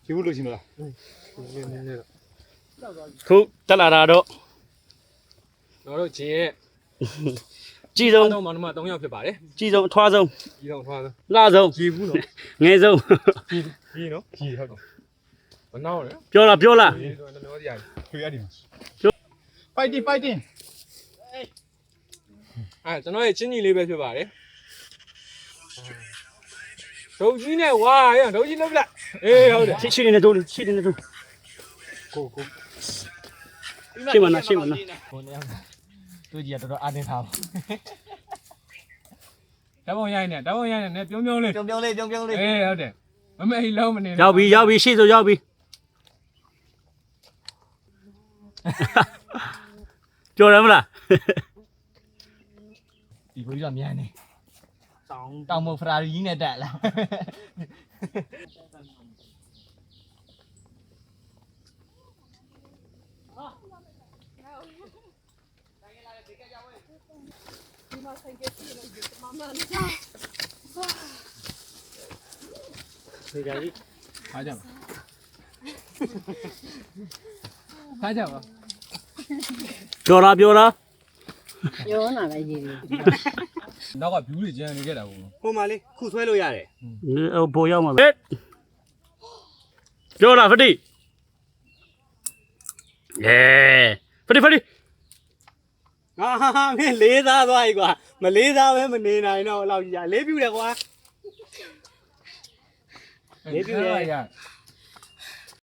ရှိဘူးလို့ရှင်လား ခုတက်လာတာတော့ ကျွန်တော်တို့ဂျင်းရဲ့ ကြီးဆုံး တော့မောင်နှမ3ယောက်ဖြစ်ပါတယ် ကြီးဆုံးအထွားဆုံး ကြီးတော့ထွားဆုံး လှဆုံး ကြီးဘူးနော် ငယ်ဆုံး ကြီးနော်ကြီးဟုတ်တော့မနှောင်းနဲ့ ပြောလားပြောလား ကြီးတော့နှောစရာ ခွေရတယ်fighting fighting အဲကျွန်တော်ရဲ့ချင်းကြီးလေးပဲဖြစ်ပါတယ်ဒုတ်ကြီးနဲ့ဝါရဒုတ်ကြီးလုပ်လိုက်အေးဟုတ်တယ် ရှိနေတော့ရှိနေတော့ ကိုကို ရှင်းမနာရှင်းမနာ ဟိုနေသူကြီးကတော်တော်အားတင်းထားပါတဘောရိုင်းနဲ့တဘောရိုင်းနဲ့ပြုံးပြုံးလေး ပြုံပြုံးလေးပြုံပြုံးလေး အေးဟုတ်တယ်မမေ့လုံးမနေ ရောက်ပြီရှေ့ဆိုရောက်ပြီပြောရမလား ဒီဘိုးကြီးကမြန်နေတောင်မဖရာရီနဲ့တက်လာ အားကြပါအားကြပါ ပြောလား ပြောနာလည်းရည်ရည် နောက်ကဘျူးတွေကျန်နေခဲ့တာဘူး ဟိုမှာလေးခုဆွဲလို့ရတယ် ဟိုရောက်မှာပဲပြောလားဖတိဖတိ ဟာမင်းလေးစားသွားပြီကွာမလေးစားပဲမနေနိုင်တော့လောက်ကြီးရလေးပြူတယ်ကွာ လေးပြရ